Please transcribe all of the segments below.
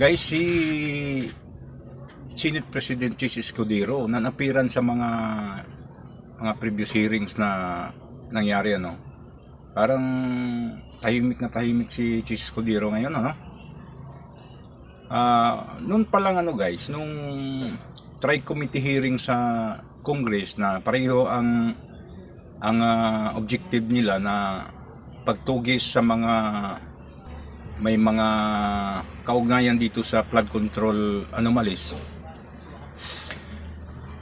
Guys, si Senate President Chis Escudero na napiran sa mga previous hearings na nangyari, ano. Parang tahimik si Chis Escudero ngayon, ano. Noon pa lang, ano guys, nung tri-committee hearing sa Congress na pareho ang objective nila na pagtugis sa may mga kaugnayan dito sa flood control anomalies.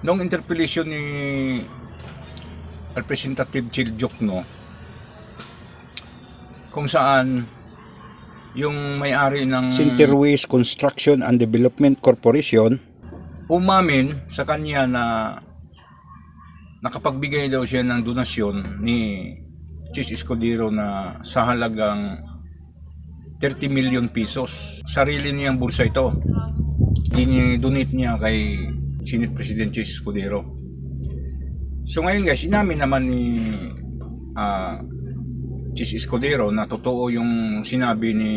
Nung interpellation ni Representative Chil Jokno, kung saan yung may-ari ng Centerways Construction and Development Corporation umamin sa kanya na nakapagbigay daw siya ng donasyon ni Chis Escudero na sa halagang 30 million pesos. Sarili niyang bulsa ito. Dinidonate niya kay Senate President Chis Escudero. So ngayon guys, inamin naman ni Chis Escudero na totoo yung sinabi ni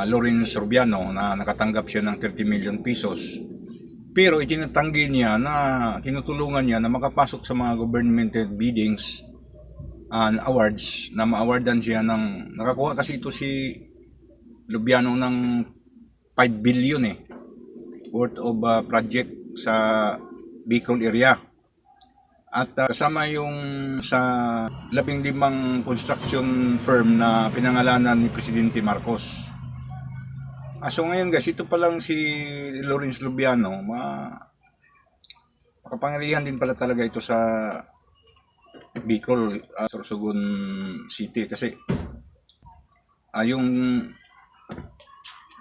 Lawrence Rubiano na nakatanggap siya ng 30 million pesos. Pero itinatanggi niya na tinutulungan niya na makapasok sa mga governmental biddings and awards na ma-awardan siya ng nakakuha kasi ito si Rubiano ng 5 billion worth of project sa Bicol area. At kasama yung sa 15 construction firm na pinangalanan ni Presidente Marcos. So ngayon guys, ito pa lang si Lawrence Rubiano, makapangyarihan din pala talaga ito sa Bicol, Sorsogon City, kasi yung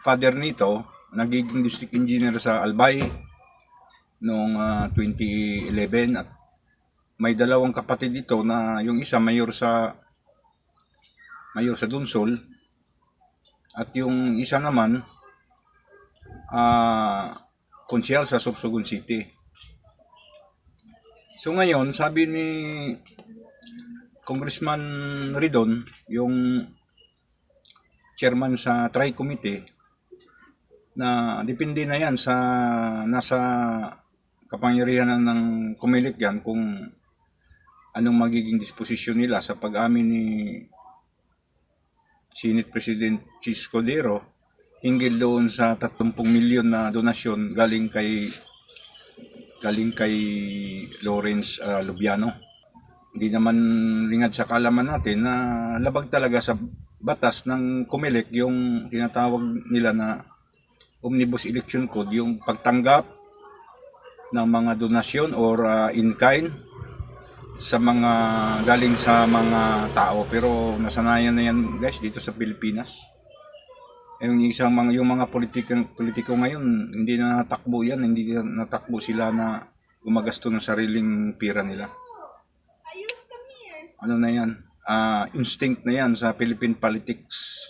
father nito nagiging district engineer sa Albay noong 2011 at may dalawang kapatid dito na yung isa mayor sa Dunsol at yung isa naman konsyal sa Sorsogon City. So ngayon, sabi ni Congressman Ridon, yung chairman sa tri-committee, na depende na yan sa nasa kapangyarihan ng Comelec yan kung anong magiging disposisyon nila sa pag-amin ni Senate President Chis Escudero hinggil doon sa 30 milyon na donasyon galing kay Lawrence Rubiano. Hindi naman lingad sa kaalaman natin na labag talaga sa batas ng Comelec yung tinatawag nila na Omnibus Election Code, yung pagtanggap ng mga donasyon or in-kind sa mga galing sa mga tao. Pero nasanayan na yan guys dito sa Pilipinas. Yung mga politiko ngayon, hindi na natakbo yan, hindi na natakbo sila na gumagasto ng sariling pira nila. Ano na yan? Instinct na yan sa Philippine politics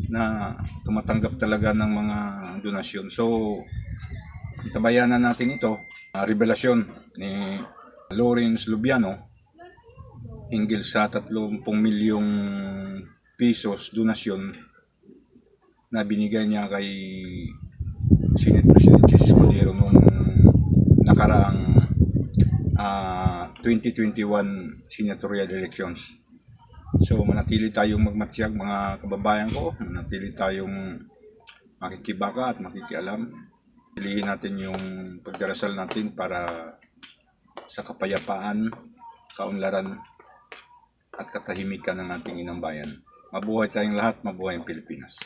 na tumatanggap talaga ng mga donasyon. So, tabayanan natin ito. Revelasyon ni Lawrence Rubiano hinggil sa 30 milyong pesos donasyon na binigay niya kay Senate President Chis Escudero noong nakaraang 2021 senatorial elections. So manatili tayong magmatiyag mga kababayan ko, manatili tayong makikibaka at makikialam. Piliin natin yung pagdarasal natin para sa kapayapaan, kaunlaran at katahimikan ng ating inang bayan. Mabuhay tayong lahat, mabuhay ang Pilipinas.